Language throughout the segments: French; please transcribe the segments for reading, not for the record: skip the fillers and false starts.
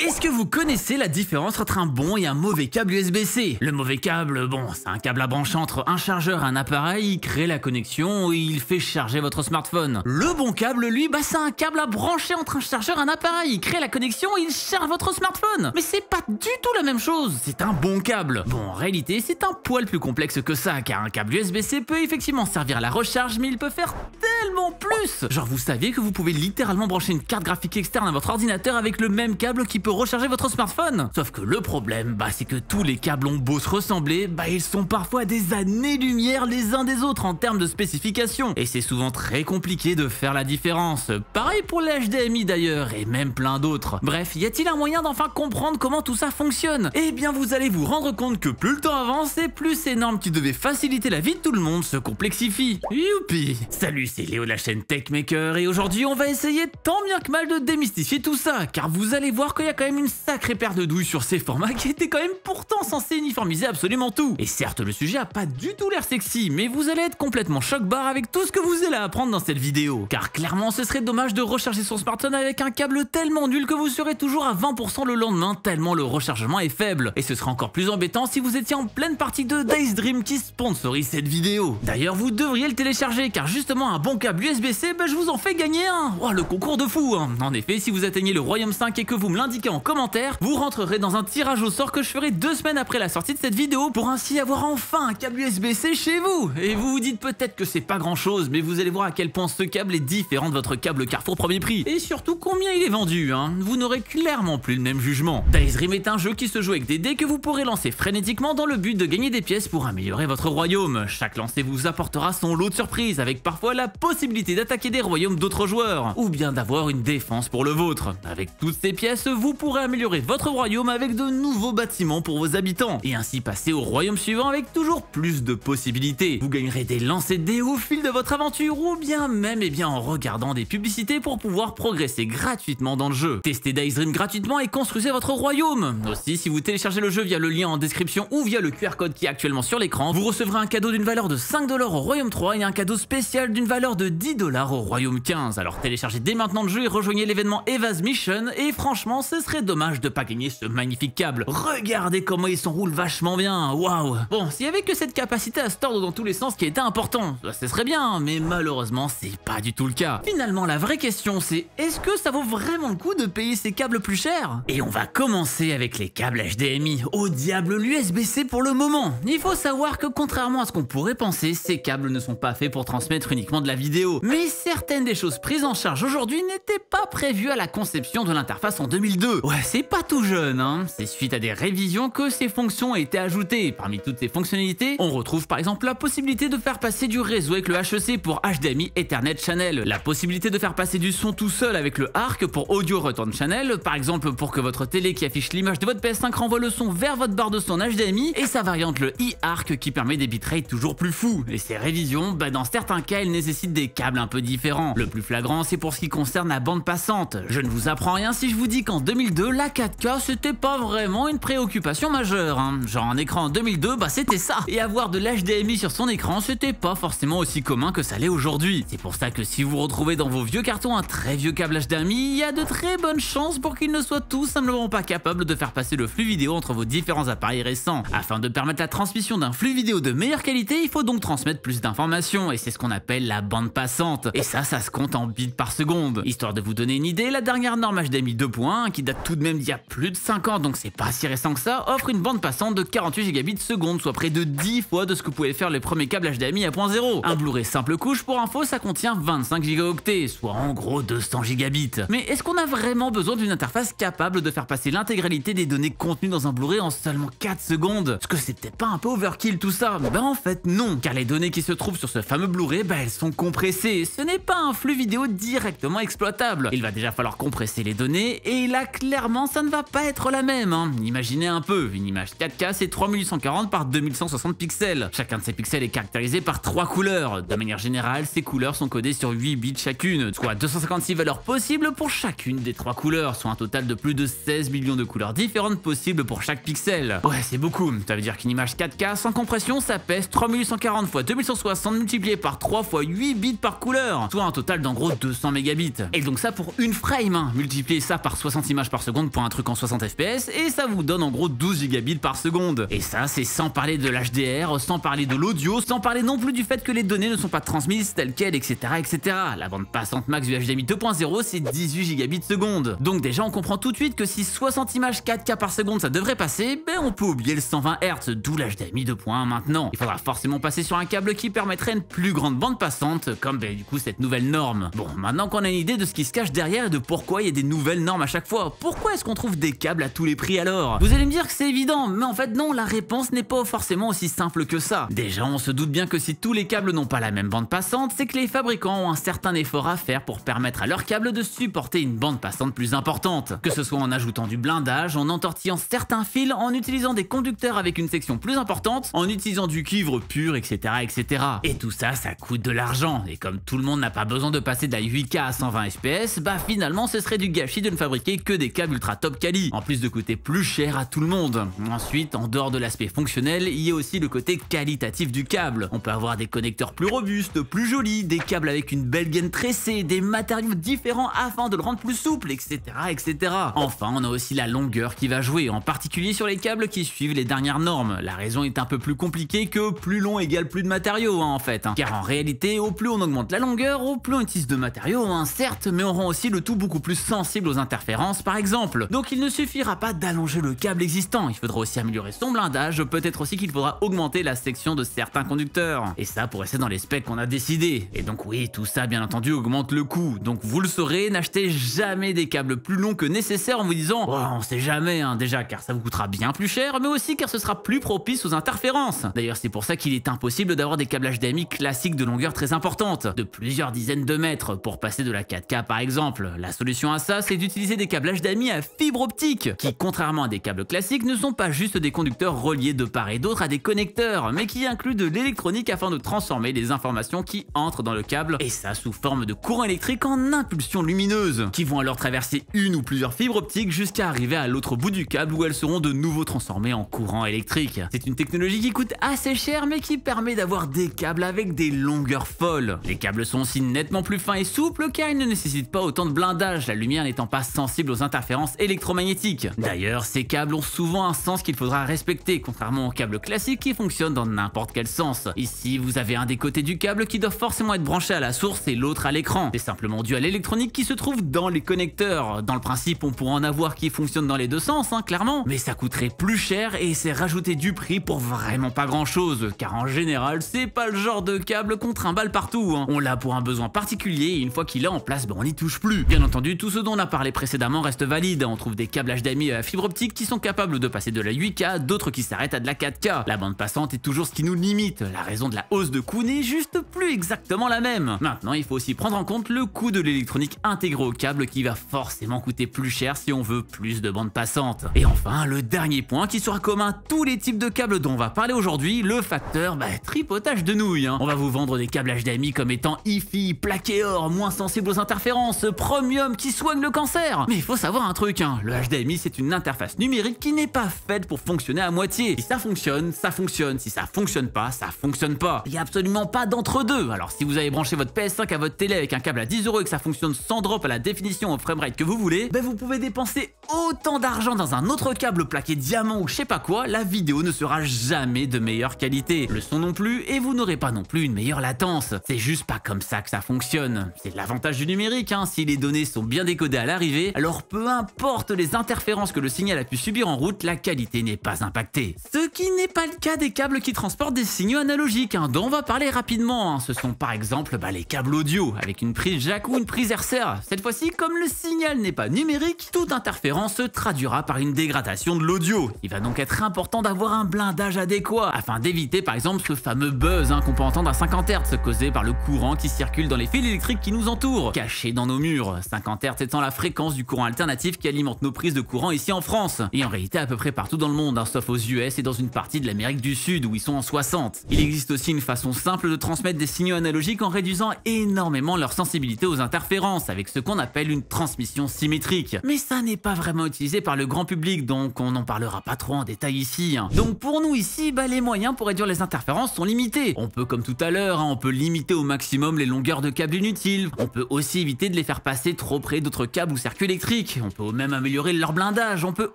Est-ce que vous connaissez la différence entre un bon et un mauvais câble USB-C? Le mauvais câble, bon, c'est un câble à brancher entre un chargeur et un appareil, il crée la connexion et il fait charger votre smartphone. Le bon câble, lui, c'est un câble à brancher entre un chargeur et un appareil, il crée la connexion et il charge votre smartphone. Mais c'est pas du tout la même chose, c'est un bon câble. Bon, en réalité, c'est un poil plus complexe que ça, car un câble USB-C peut effectivement servir à la recharge, mais il peut faire tellement plus. Genre, vous saviez que vous pouvez littéralement brancher une carte graphique externe à votre ordinateur avec le même câble qui peut recharger votre smartphone. Sauf que le problème, c'est que tous les câbles ont beau se ressembler, ils sont parfois à des années-lumière les uns des autres en termes de spécifications. Et c'est souvent très compliqué de faire la différence. Pareil pour les HDMI d'ailleurs, et même plein d'autres. Bref, y a-t-il un moyen d'enfin comprendre comment tout ça fonctionne? Eh bien, vous allez vous rendre compte que plus le temps avance et plus ces normes qui devaient faciliter la vie de tout le monde se complexifient. Youpi! Salut, c'est Léo de la chaîne TechMaker et aujourd'hui on va essayer tant bien que mal de démystifier tout ça, car vous allez voir qu'il y a quand même une sacrée paire de douilles sur ces formats qui étaient quand même pourtant censés uniformiser absolument tout. Et certes, le sujet a pas du tout l'air sexy, mais vous allez être complètement choc-barre avec tout ce que vous allez apprendre dans cette vidéo. Car clairement, ce serait dommage de recharger son smartphone avec un câble tellement nul que vous serez toujours à 20% le lendemain tellement le rechargement est faible. Et ce sera encore plus embêtant si vous étiez en pleine partie de Days Dream qui sponsorise cette vidéo. D'ailleurs, vous devriez le télécharger car justement un bon câble USB-C, je vous en fais gagner un. Oh, le concours de fou, hein. En effet, si vous atteignez le Royaume 5 et que vous me l'indiquez en commentaire, vous rentrerez dans un tirage au sort que je ferai 2 semaines après la sortie de cette vidéo pour ainsi avoir enfin un câble USB-C chez vous. Et vous vous dites peut-être que c'est pas grand chose, mais vous allez voir à quel point ce câble est différent de votre câble Carrefour premier prix. Et surtout combien il est vendu, hein. Vous n'aurez clairement plus le même jugement. Days Dream est un jeu qui se joue avec des dés que vous pourrez lancer frénétiquement dans le but de gagner des pièces pour améliorer votre royaume. Chaque lancer vous apportera son lot de surprises, avec parfois la possibilité d'attaquer des royaumes d'autres joueurs, ou bien d'avoir une défense pour le vôtre. Avec toutes ces pièces, vous pourrez améliorer votre royaume avec de nouveaux bâtiments pour vos habitants, et ainsi passer au royaume suivant avec toujours plus de possibilités. Vous gagnerez des lancers de dés au fil de votre aventure, ou bien même en regardant des publicités pour pouvoir progresser gratuitement dans le jeu. Testez Days Dream gratuitement et construisez votre royaume. Aussi, si vous téléchargez le jeu via le lien en description ou via le QR code qui est actuellement sur l'écran, vous recevrez un cadeau d'une valeur de 5 $ au royaume 3 et un cadeau spécial d'une valeur de 10 $ au royaume 15. Alors téléchargez dès maintenant le jeu et rejoignez l'événement Eva's Mission, et franchement ce serait dommage de pas gagner ce magnifique câble. Regardez comment il s'enroule vachement bien, waouh. Bon, s'il y avait que cette capacité à se tordre dans tous les sens qui était important, ce serait bien, mais malheureusement c'est pas du tout le cas. Finalement la vraie question c'est, est-ce que ça vaut vraiment le coup de payer ces câbles plus chers? Et on va commencer avec les câbles HDMI. Au diable l'USB-C pour le moment. Il faut savoir que contrairement à ce qu'on pourrait penser, ces câbles ne sont pas faits pour transmettre uniquement de la vidéo. Mais certaines des choses prises en charge aujourd'hui n'étaient pas prévues à la conception de l'interface en 2002. Ouais, c'est pas tout jeune, hein. C'est suite à des révisions que ces fonctions ont été ajoutées. Parmi toutes ces fonctionnalités, on retrouve par exemple la possibilité de faire passer du réseau avec le HEC pour HDMI Ethernet Channel, la possibilité de faire passer du son tout seul avec le ARC pour Audio Return Channel, par exemple pour que votre télé qui affiche l'image de votre PS5 renvoie le son vers votre barre de son HDMI, et sa variante le e-ARC qui permet des bitrates toujours plus fous. Et ces révisions, dans certains cas, elles nécessitent des câbles un peu différents. Le plus flagrant, c'est pour ce qui concerne la bande passante. Je ne vous apprends rien si je vous dis qu'en 2002, la 4K c'était pas vraiment une préoccupation majeure, hein. Genre un écran en 2002, c'était ça. Et avoir de l'HDMI sur son écran, c'était pas forcément aussi commun que ça l'est aujourd'hui. C'est pour ça que si vous retrouvez dans vos vieux cartons un très vieux câble HDMI, il y a de très bonnes chances pour qu'il ne soit tout simplement pas capable de faire passer le flux vidéo entre vos différents appareils récents. Afin de permettre la transmission d'un flux vidéo de meilleure qualité, il faut donc transmettre plus d'informations, et c'est ce qu'on appelle la bande passante. Et ça se compte en bits par seconde. Histoire de vous donner une idée, la dernière norme HDMI 2.1, qui date tout de même d'il y a plus de 5 ans, donc c'est pas si récent que ça, offre une bande passante de 48 gigabits seconde, soit près de 10 fois de ce que pouvaient faire les premiers câbles HDMI à 0.0. Un Blu-ray simple couche, pour info, ça contient 25 gigaoctets, soit en gros 200 gigabits. Mais est-ce qu'on a vraiment besoin d'une interface capable de faire passer l'intégralité des données contenues dans un Blu-ray en seulement 4 secondes? Est-ce que c'est peut-être pas un peu overkill tout ça? En fait non, car les données qui se trouvent sur ce fameux Blu-ray, elles sont compressées. Ce n'est pas un flux vidéo directement exploitable. Il va déjà falloir compresser les données, et là clairement ça ne va pas être la même, hein. Imaginez un peu, une image 4K c'est 3840 par 2160 pixels. Chacun de ces pixels est caractérisé par 3 couleurs. De manière générale, ces couleurs sont codées sur 8 bits chacune, soit 256 valeurs possibles pour chacune des 3 couleurs, soit un total de plus de 16 millions de couleurs différentes possibles pour chaque pixel. Ouais, c'est beaucoup. Ça veut dire qu'une image 4K sans compression, ça pèse 3840 x 2160 multiplié par 3 fois 8 bits par couleur, soit un total d'en gros 200 mégabits. Et donc ça pour une frame, hein. Multipliez ça par 60 images par seconde pour un truc en 60 fps et ça vous donne en gros 12 gigabits par seconde. Et ça c'est sans parler de l'HDR, sans parler de l'audio, sans parler non plus du fait que les données ne sont pas transmises telles quelles, etc. etc. La bande passante max du HDMI 2.0 c'est 18 gigabits seconde. Donc déjà on comprend tout de suite que si 60 images 4K par seconde ça devrait passer, ben on peut oublier le 120 Hz, d'où l'HDMI 2.1 maintenant. Il faudra forcément passer sur un câble qui permettrait une plus grande bande passante, comme du coup cette nouvelle norme. Bon, maintenant qu'on a une idée de ce qui se cache derrière et de pourquoi il y a des nouvelles normes à chaque fois, pourquoi est-ce qu'on trouve des câbles à tous les prix alors? Vous allez me dire que c'est évident, mais en fait non, la réponse n'est pas forcément aussi simple que ça. Déjà on se doute bien que si tous les câbles n'ont pas la même bande passante, c'est que les fabricants ont un certain effort à faire pour permettre à leurs câbles de supporter une bande passante plus importante. Que ce soit en ajoutant du blindage, en entortillant certains fils, en utilisant des conducteurs avec une section plus importante, en utilisant du cuivre pur, etc. etc. Et tout ça, ça coûte de l'argent. Et comme tout le monde n'a pas besoin de passer de la 8K à 120 fps, bah finalement ce serait du gâchis de ne fabriquer que des câbles ultra top quali, en plus de coûter plus cher à tout le monde. Ensuite, en dehors de l'aspect fonctionnel, il y a aussi le côté qualitatif du câble. On peut avoir des connecteurs plus robustes, plus jolis, des câbles avec une belle gaine tressée, des matériaux différents afin de le rendre plus souple, etc. etc. Enfin, on a aussi la longueur qui va jouer, en particulier sur les câbles qui suivent les dernières normes. La raison est un peu plus compliquée que plus long égale plus de matériaux en fait. Car en réalité, au plus on augmente la longueur, au plus on utilise de matériaux, certes, mais on rend aussi le tout beaucoup plus sensible aux interférences par exemple. Donc il ne suffira pas d'allonger le câble existant, il faudra aussi améliorer son blindage, peut-être aussi qu'il faudra augmenter la section de certains conducteurs. Et ça pour rester dans les specs qu'on a décidé. Et donc oui, tout ça bien entendu augmente le coût. Donc vous le saurez, n'achetez jamais des câbles plus longs que nécessaire en vous disant oh, on sait jamais déjà car ça vous coûtera bien plus cher, mais aussi car ce sera plus propice aux interférences. D'ailleurs c'est pour ça qu'il est impossible d'avoir des câbles HDMI classiques de longueur très importante, de plusieurs dizaines de mètres pour passer de la 4K par exemple. La solution à ça c'est d'utiliser des câbles HDMI à fibre optique qui contrairement à des câbles classiques ne sont pas juste des conducteurs reliés de part et d'autre à des connecteurs, mais qui incluent de l'électronique afin de transformer les informations qui entrent dans le câble, et ça sous forme de courant électrique en impulsions lumineuses, qui vont alors traverser une ou plusieurs fibres optiques jusqu'à arriver à l'autre bout du câble où elles seront de nouveau transformées en courant électrique. C'est une technologie qui coûte assez cher mais qui permet d'avoir des câbles avec des longueurs folles. Les câbles sont aussi nettement plus fins et souples car ils ne nécessitent pas autant de blindage, la lumière n'étant pas sensible aux interférences électromagnétiques. D'ailleurs, ces câbles ont souvent un sens qu'il faudra respecter, contrairement aux câbles classiques qui fonctionnent dans n'importe quel sens. Ici, vous avez un des côtés du câble qui doit forcément être branché à la source et l'autre à l'écran. C'est simplement dû à l'électronique qui se trouve dans les connecteurs. Dans le principe, on pourrait en avoir qui fonctionnent dans les deux sens, clairement, mais ça coûterait plus cher et c'est rajouter du prix pour vraiment pas grand chose, car en général, c'est pas le genre de câble qu'on trimballe partout. On l'a pour un besoin particulier et une fois qu'il est en place, on n'y touche plus. Bien entendu, tout ce dont on a parlé précédemment reste valide. On trouve des câbles HDMI à fibre optique qui sont capables de passer de la 8K, d'autres qui s'arrêtent à de la 4K. La bande passante est toujours ce qui nous limite. La raison de la hausse de coût n'est juste plus exactement la même. Maintenant, il faut aussi prendre en compte le coût de l'électronique intégrée au câble qui va forcément coûter plus cher si on veut plus de bande passante. Et enfin, le dernier point qui sera commun à tous les types de câbles dont on va parler aujourd'hui, le facteur tripotage de nouilles. On va vous vendre des câbles HDMI comme étant Hi-Fi, plaqué or, moins sensibles aux interférences, premium qui soigne le cancer. Mais il faut savoir un truc, le HDMI c'est une interface numérique qui n'est pas faite pour fonctionner à moitié. Si ça fonctionne, ça fonctionne. Si ça fonctionne pas, ça fonctionne pas. Il n'y a absolument pas d'entre-deux. Alors si vous avez branché votre PS5 à votre télé avec un câble à 10 € et que ça fonctionne sans drop à la définition au framerate que vous voulez, vous pouvez dépenser autant d'argent dans un autre câble plaqué diamant ou je sais pas quoi, la vidéo ne sera jamais de meilleure qualité. Le son non plus, et vous n'aurez pas non plus une meilleure latence. C'est juste pas comme ça que ça fonctionne. C'est l'avantage du numérique, si les données sont bien décodées à l'arrivée, alors peu importe les interférences que le signal a pu subir en route, la qualité n'est pas impactée. Ce qui n'est pas le cas des câbles qui transportent des signaux analogiques, dont on va parler rapidement. Ce sont par exemple les câbles audio, avec une prise jack ou une prise RCA. Cette fois-ci, comme le signal n'est pas numérique, toute interférence se traduira par une dégradation de l'audio. Il va donc être important d'avoir un blindage adéquat, afin d'éviter par exemple ce fameux buzz qu'on peut entendre à 50 Hz, causé par le courant qui circule dans les fils électriques qui nous entourent, cachés dans nos murs. 50 Hz étant la fréquence du courant alternatif qui alimente nos prises de courant ici en France, et en réalité à peu près partout dans le monde, sauf aux US et dans une partie de l'Amérique du Sud où ils sont en 60. Il existe aussi une façon simple de transmettre des signaux analogiques en réduisant énormément leur sensibilité aux interférences, avec ce qu'on appelle une transmission symétrique. Mais ça n'est pas vraiment utilisé par le grand public, donc on n'en parlera pas trop en détail ici. Donc pour nous ici, les moyens pour réduire les interférences sont limités. On peut, comme tout à l'heure, on peut limiter au maximum les longueurs de câbles inutiles. On peut aussi éviter de les faire passer trop près d'autres câbles ou circuits électriques. dynamique, on peut même améliorer leur blindage, on peut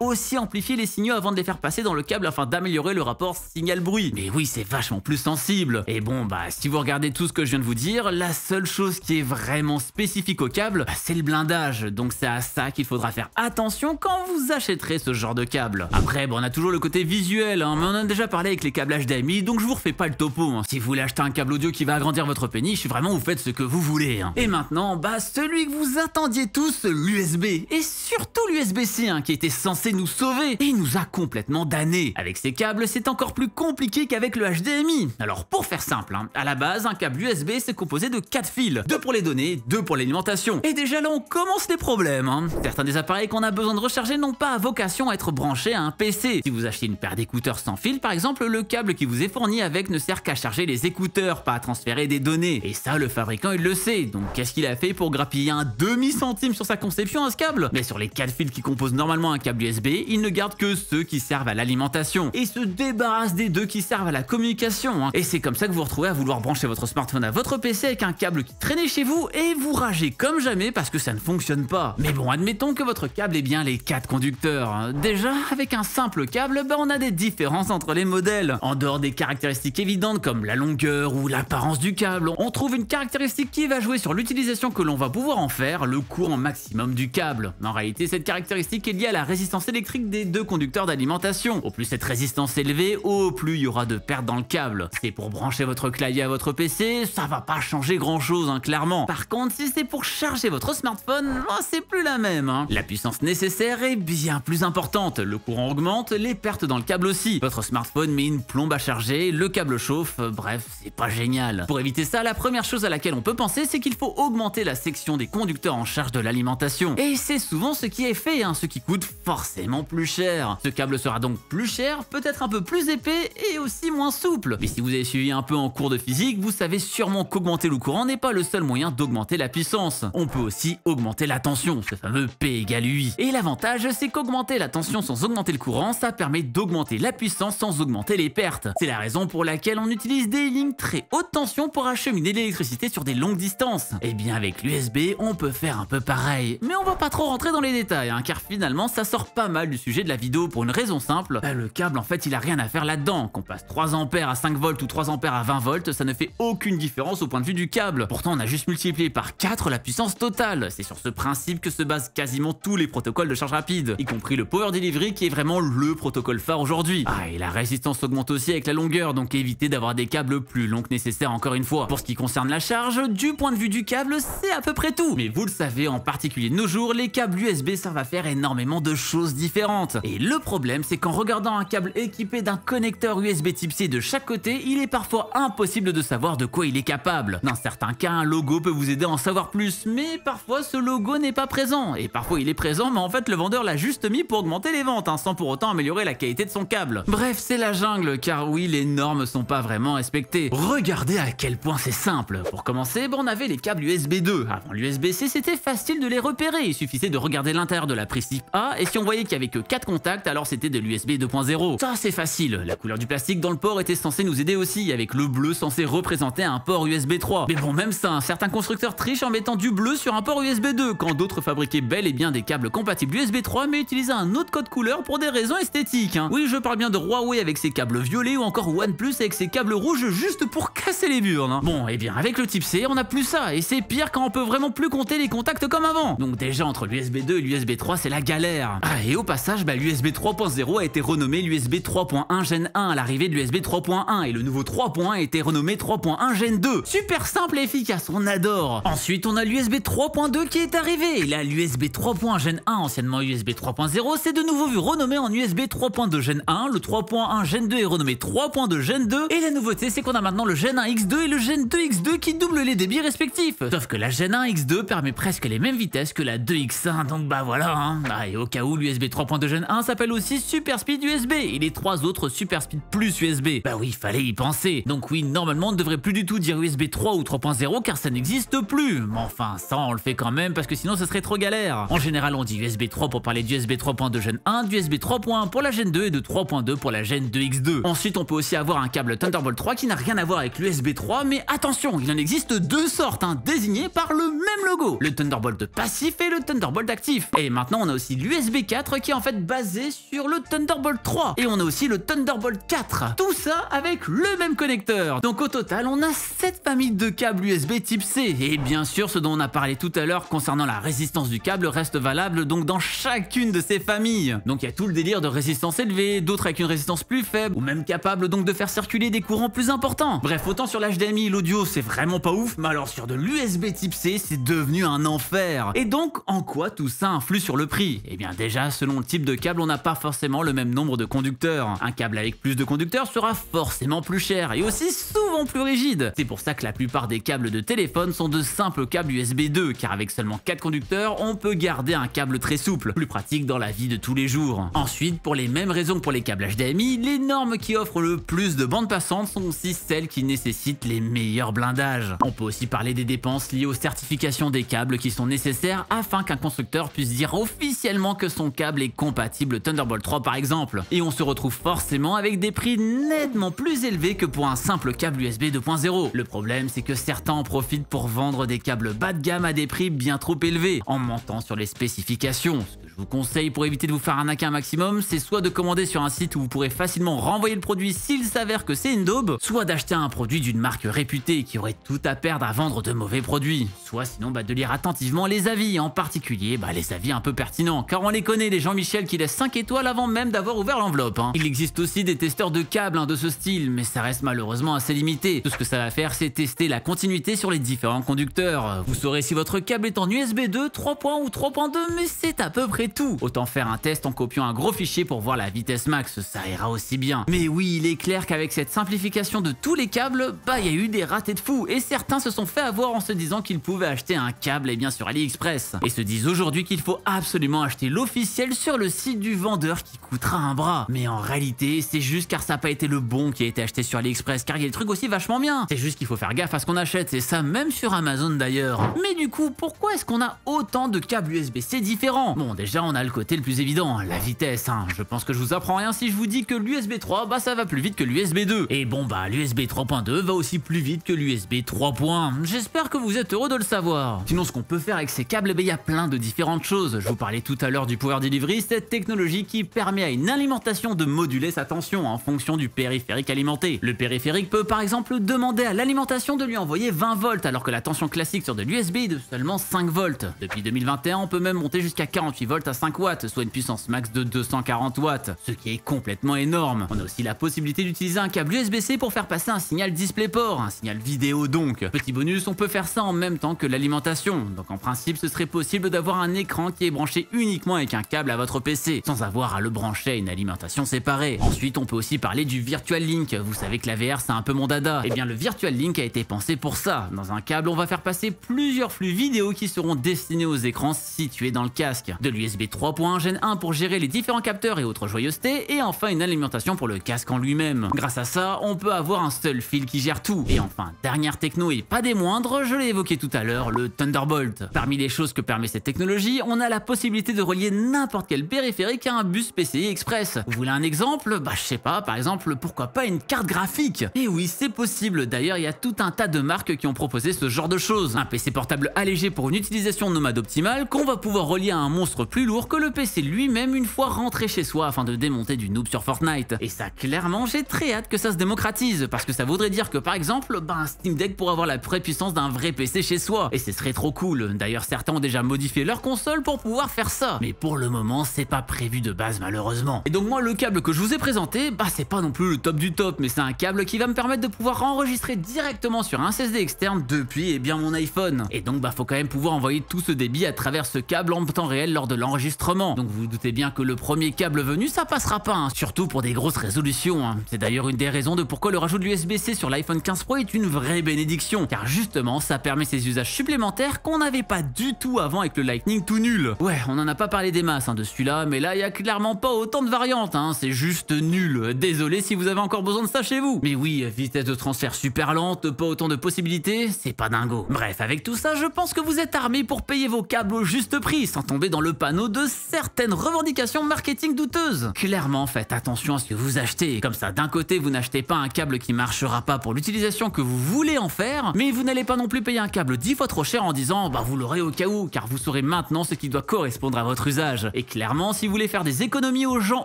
aussi amplifier les signaux avant de les faire passer dans le câble afin d'améliorer le rapport signal-bruit. Mais oui, c'est vachement plus sensible. Et bon, si vous regardez tout ce que je viens de vous dire, la seule chose qui est vraiment spécifique au câble, c'est le blindage. Donc c'est à ça qu'il faudra faire attention quand vous achèterez ce genre de câble. Après, on a toujours le côté visuel, mais on en a déjà parlé avec les câbles HDMI, donc je vous refais pas le topo. Si vous voulez acheter un câble audio qui va agrandir votre péniche, vraiment vous faites ce que vous voulez. Et maintenant, celui que vous attendiez tous, l'USB. Et surtout l'USB-C, qui était censé nous sauver, et il nous a complètement damnés. Avec ces câbles, c'est encore plus compliqué qu'avec le HDMI. Alors pour faire simple, à la base, un câble USB c'est composé de 4 fils, 2 pour les données, 2 pour l'alimentation. Et déjà là on commence les problèmes. Certains des appareils qu'on a besoin de recharger n'ont pas vocation à être branchés à un PC. Si vous achetez une paire d'écouteurs sans fil par exemple, le câble qui vous est fourni avec ne sert qu'à charger les écouteurs, pas à transférer des données. Et ça le fabricant il le sait. Donc qu'est-ce qu'il a fait pour grappiller un demi-centime sur sa conception à ce câble? Mais sur les 4 fils qui composent normalement un câble USB, il ne garde que ceux qui servent à l'alimentation et se débarrasse des 2 qui servent à la communication. Et c'est comme ça que vous vous retrouvez à vouloir brancher votre smartphone à votre PC avec un câble qui traînait chez vous et vous ragez comme jamais parce que ça ne fonctionne pas. Mais bon, admettons que votre câble ait bien les 4 conducteurs. Déjà, avec un simple câble, on a des différences entre les modèles. En dehors des caractéristiques évidentes comme la longueur ou l'apparence du câble, on trouve une caractéristique qui va jouer sur l'utilisation que l'on va pouvoir en faire, le courant maximum du câble. En réalité, cette caractéristique est liée à la résistance électrique des 2 conducteurs d'alimentation. Au plus cette résistance est élevée, au plus il y aura de pertes dans le câble. C'est pour brancher votre clavier à votre PC, ça va pas changer grand chose clairement. Par contre, si c'est pour charger votre smartphone, c'est plus la même. La puissance nécessaire est bien plus importante, le courant augmente, les pertes dans le câble aussi. Votre smartphone met une plombe à charger, le câble chauffe, bref, c'est pas génial. Pour éviter ça, la première chose à laquelle on peut penser, c'est qu'il faut augmenter la section des conducteurs en charge de l'alimentation. Et c'est souvent ce qui est fait, ce qui coûte forcément plus cher. Ce câble sera donc plus cher, peut-être un peu plus épais et aussi moins souple. Mais si vous avez suivi un peu en cours de physique, vous savez sûrement qu'augmenter le courant n'est pas le seul moyen d'augmenter la puissance. On peut aussi augmenter la tension, ce fameux P égale UI. Et l'avantage, c'est qu'augmenter la tension sans augmenter le courant, ça permet d'augmenter la puissance sans augmenter les pertes. C'est la raison pour laquelle on utilise des lignes très haute tension pour acheminer l'électricité sur des longues distances. Et bien avec l'USB, on peut faire un peu pareil. Mais on va pas trop rentrer dans les détails, car finalement ça sort pas mal du sujet de la vidéo pour une raison simple. Le câble en fait il a rien à faire là-dedans. Qu'on passe 3 ampères à 5 volts ou 3 ampères à 20 volts, ça ne fait aucune différence au point de vue du câble. Pourtant on a juste multiplié par 4 la puissance totale. C'est sur ce principe que se basent quasiment tous les protocoles de charge rapide, y compris le Power Delivery qui est vraiment le protocole phare aujourd'hui. Et la résistance augmente aussi avec la longueur, donc évitez d'avoir des câbles plus longs que nécessaire encore une fois. Pour ce qui concerne la charge, du point de vue du câble, c'est à peu près tout. Mais vous le savez, en particulier de nos jours, les câbles USB servent à faire énormément de choses différentes. Et le problème, c'est qu'en regardant un câble équipé d'un connecteur USB type C de chaque côté, il est parfois impossible de savoir de quoi il est capable. Dans certains cas, un logo peut vous aider à en savoir plus, mais parfois ce logo n'est pas présent. Et parfois il est présent, mais en fait le vendeur l'a juste mis pour augmenter les ventes, sans pour autant améliorer la qualité de son câble. Bref, c'est la jungle, car oui, les normes sont pas vraiment respectées. Regardez à quel point c'est simple. Pour commencer, on avait les câbles USB 2. Avant l'USB-C, c'était facile de les repérer. Il suffisait de regarder l'intérieur de la prise type A, et si on voyait qu'il y avait que 4 contacts, alors c'était de l'USB 2.0. Ça c'est facile. La couleur du plastique dans le port était censée nous aider aussi, avec le bleu censé représenter un port USB 3. Mais bon, même ça, certains constructeurs trichent en mettant du bleu sur un port USB 2, quand d'autres fabriquaient bel et bien des câbles compatibles USB 3, mais utilisaient un autre code couleur pour des raisons esthétiques. Oui, je parle bien de Huawei avec ses câbles violets, ou encore OnePlus avec ses câbles rouges juste pour casser les burnes. Bon, et bien avec le type C, on a plus ça, et c'est pire quand on peut vraiment plus compter les contacts comme avant. Donc déjà entre l'USB 2 et l'USB 3, c'est la galère. Et au passage, l'USB 3.0 a été renommé l'USB 3.1 Gen 1 à l'arrivée de l'USB 3.1, et le nouveau 3.1 a été renommé 3.1 Gen 2. Super simple et efficace, on adore. Ensuite, on a l'USB 3.2 qui est arrivé. Et là, l'USB 3.1 Gen 1, anciennement USB 3.0, c'est de nouveau vu renommé en USB 3.2 Gen 1. Le 3.1 Gen 2 est renommé 3.2 Gen 2. Et la nouveauté, c'est qu'on a maintenant le Gen 1 X2 et le Gen 2 X2 qui doublent les débits respectifs. Sauf que la Gen 1 X2 permet presque les mêmes vitesses que la 2X1, donc voilà. Et au cas où, l'USB 3.2 Gen 1 s'appelle aussi Super Speed USB et les 3 autres Super Speed Plus USB. Oui, fallait y penser. Donc oui, normalement, on ne devrait plus du tout dire USB 3 ou 3.0 car ça n'existe plus. Mais enfin, ça, on le fait quand même parce que sinon, ce serait trop galère. En général, on dit USB 3 pour parler d'USB 3.2 Gen 1, d'USB 3.1 pour la Gen 2 et de 3.2 pour la Gen 2X2. Ensuite, on peut aussi avoir un câble Thunderbolt 3 qui n'a rien à voir avec l'USB 3, mais attention, il en existe 2 sortes, désignées par le même logo. Le Thunderbolt passif et le Thunderbolt Thunderbolt actif. Et maintenant on a aussi l'USB 4 qui est en fait basé sur le Thunderbolt 3. Et on a aussi le Thunderbolt 4. Tout ça avec le même connecteur. Donc au total on a 7 familles de câbles USB type C. Et bien sûr ce dont on a parlé tout à l'heure concernant la résistance du câble reste valable donc dans chacune de ces familles. Donc il y a tout le délire de résistance élevée, d'autres avec une résistance plus faible, ou même capable donc de faire circuler des courants plus importants. Bref, autant sur l'HDMI l'audio c'est vraiment pas ouf, mais alors sur de l'USB type C c'est devenu un enfer. Et donc en quoi tout ça influe sur le prix? Eh bien déjà selon le type de câble on n'a pas forcément le même nombre de conducteurs. Un câble avec plus de conducteurs sera forcément plus cher et aussi souvent plus rigide. C'est pour ça que la plupart des câbles de téléphone sont de simples câbles USB 2, car avec seulement 4 conducteurs on peut garder un câble très souple, plus pratique dans la vie de tous les jours. Ensuite, pour les mêmes raisons que pour les câbles HDMI, les normes qui offrent le plus de bandes passantes sont aussi celles qui nécessitent les meilleurs blindages. On peut aussi parler des dépenses liées aux certifications des câbles qui sont nécessaires afin qu'un constructeur puisse dire officiellement que son câble est compatible Thunderbolt 3 par exemple. Et on se retrouve forcément avec des prix nettement plus élevés que pour un simple câble USB 2.0. Le problème c'est que certains en profitent pour vendre des câbles bas de gamme à des prix bien trop élevés, en mentant sur les spécifications. Ce que je vous conseille pour éviter de vous faire arnaquer un maximum, c'est soit de commander sur un site où vous pourrez facilement renvoyer le produit s'il s'avère que c'est une daube, soit d'acheter un produit d'une marque réputée qui aurait tout à perdre à vendre de mauvais produits, soit sinon de lire attentivement les avis, en particulier les avis un peu pertinents, car on les connaît les Jean-Michel qui laissent 5 étoiles avant même d'avoir ouvert l'enveloppe. Il existe aussi des testeurs de câbles de ce style, mais ça reste malheureusement assez limité. Tout ce que ça va faire c'est tester la continuité sur les différents conducteurs. Vous saurez si votre câble est en USB 2, 3 points ou 3.2, mais c'est à peu près tout. Autant faire un test en copiant un gros fichier pour voir la vitesse max, ça ira aussi bien. Mais oui, il est clair qu'avec cette simplification de tous les câbles, il y a eu des ratés de fous, et certains se sont fait avoir en se disant qu'ils pouvaient acheter un câble sur AliExpress, et se disent aujourd'hui qu'il faut absolument acheter l'officiel sur le site du vendeur qui coûtera un bras. Mais en réalité, c'est juste car ça n'a pas été le bon qui a été acheté sur AliExpress, car il y a des trucs aussi vachement bien. C'est juste qu'il faut faire gaffe à ce qu'on achète, et ça même sur Amazon d'ailleurs. Mais du coup, pourquoi est-ce qu'on a autant de câbles USB-C différents? Bon, déjà on a le côté le plus évident, la vitesse. Je pense que je vous apprends rien si je vous dis que l'USB 3, ça va plus vite que l'USB 2. Et bon l'USB 3.2 va aussi plus vite que l'USB 3. J'espère que vous êtes heureux de le savoir. Sinon ce qu'on peut faire avec ces câbles, il y a plein de différentes choses. Je vous parlais tout à l'heure du Power Delivery, cette technologie qui permet à une alimentation de moduler sa tension en fonction du périphérique alimenté. Le périphérique peut par exemple demander à l'alimentation de lui envoyer 20 volts alors que la tension classique sur de l'USB est de seulement 5 volts. Depuis 2021, on peut même monter jusqu'à 48 volts à 5 watts, soit une puissance max de 240 watts, ce qui est complètement énorme. On a aussi la possibilité d'utiliser un câble USB-C pour faire passer un signal DisplayPort, un signal vidéo donc. Petit bonus, on peut faire ça en même temps que l'alimentation. Donc en principe, ce serait possible d'avoir un écran qui est branché uniquement avec un câble à votre PC, sans avoir à le brancher à une alimentation séparée. Ensuite, on peut aussi parler du Virtual Link. Vous savez que la VR, c'est un peu mon dada. Et bien le Virtual Link a été pensé pour ça. Dans un câble, on va faire passer plusieurs flux vidéo qui seront destinés aux écrans situés dans le casque. De l'USB 3.1 Gen 1 pour gérer les différents capteurs et autres joyeusetés, et enfin une alimentation pour le casque en lui-même. Grâce à ça, on peut avoir un seul fil qui gère tout. Et enfin, dernière techno et pas des moindres, je l'ai évoqué tout à l'heure, le Thunderbolt. Parmi les choses que permet cette technologie, on a la possibilité de relier n'importe quel périphérique à un bus PCI Express. Vous voulez un exemple? Je sais pas, par exemple, pourquoi pas une carte graphique? Et oui, c'est possible. D'ailleurs, il y a tout un tas de marques qui ont proposé ce genre de choses. Un PC portable allégé pour une utilisation nomade optimale qu'on va pouvoir relier à un monstre plus lourd que le PC lui-même une fois rentré chez soi afin de démonter du noob sur Fortnite. Et ça, clairement, j'ai très hâte que ça se démocratise, parce que ça voudrait dire que par exemple, un Steam Deck pourrait avoir la vraie puissance d'un vrai PC chez soi. Et ce serait trop cool. D'ailleurs, certains ont déjà modifié leur console pour pouvoir faire ça. Mais pour le moment, c'est pas prévu de base malheureusement. Et donc moi, le câble que je vous ai présenté, c'est pas non plus le top du top, mais c'est un câble qui va me permettre de pouvoir enregistrer directement sur un SSD externe depuis mon iPhone. Et donc faut quand même pouvoir envoyer tout ce débit à travers ce câble en temps réel lors de l'enregistrement. Donc vous vous doutez bien que le premier câble venu, ça passera pas, surtout pour des grosses résolutions. C'est d'ailleurs une des raisons de pourquoi le rajout de l'USB-C sur l'iPhone 15 Pro est une vraie bénédiction, car justement ça permet ces usages supplémentaires qu'on n'avait pas du tout avant avec le Lightning tout nul. Ouais, on en a pas parlé des masses de celui-là, mais là il y a clairement pas autant de variantes, c'est juste nul. Désolé si vous avez encore besoin de ça chez vous. Mais oui, vitesse de transfert super lente, pas autant de possibilités, c'est pas dingo. Bref, avec tout ça, je pense que vous êtes armés pour payer vos câbles au juste prix, sans tomber dans le panneau journaux de certaines revendications marketing douteuses. Clairement, faites attention à ce que vous achetez. Comme ça, d'un côté, vous n'achetez pas un câble qui marchera pas pour l'utilisation que vous voulez en faire, mais vous n'allez pas non plus payer un câble 10 fois trop cher en disant bah vous l'aurez au cas où, car vous saurez maintenant ce qui doit correspondre à votre usage. Et clairement, si vous voulez faire des économies aux gens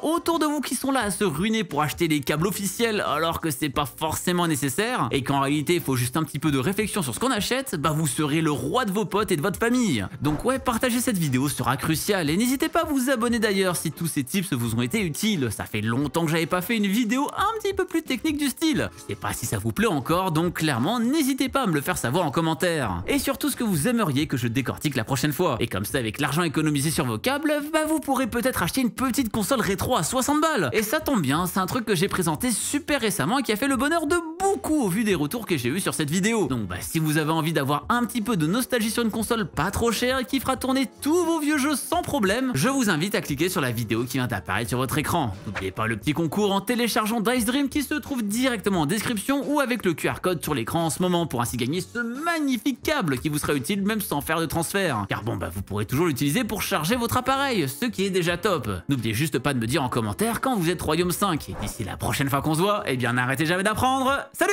autour de vous qui sont là à se ruiner pour acheter des câbles officiels alors que c'est pas forcément nécessaire, et qu'en réalité il faut juste un petit peu de réflexion sur ce qu'on achète, bah vous serez le roi de vos potes et de votre famille. Donc ouais, partager cette vidéo sera crucial, et n'hésitez pas à vous abonner d'ailleurs si tous ces tips vous ont été utiles. Ça fait longtemps que j'avais pas fait une vidéo un petit peu plus technique du style. Je sais pas si ça vous plaît encore, donc clairement n'hésitez pas à me le faire savoir en commentaire. Et surtout ce que vous aimeriez que je décortique la prochaine fois. Et comme ça, avec l'argent économisé sur vos câbles, bah vous pourrez peut-être acheter une petite console rétro à 60 balles. Et ça tombe bien, c'est un truc que j'ai présenté super récemment et qui a fait le bonheur de beaucoup au vu des retours que j'ai eu sur cette vidéo. Donc bah si vous avez envie d'avoir un petit peu de nostalgie sur une console pas trop chère et qui fera tourner tous vos vieux jeux sans problème, je vous invite à cliquer sur la vidéo qui vient d'apparaître sur votre écran. N'oubliez pas le petit concours en téléchargeant Dice Dream qui se trouve directement en description ou avec le QR code sur l'écran en ce moment pour ainsi gagner ce magnifique câble qui vous sera utile même sans faire de transfert. Car bon bah vous pourrez toujours l'utiliser pour charger votre appareil, ce qui est déjà top. N'oubliez juste pas de me dire en commentaire quand vous êtes Royaume 5. Et d'ici la prochaine fois qu'on se voit, eh bien n'arrêtez jamais d'apprendre. Salut!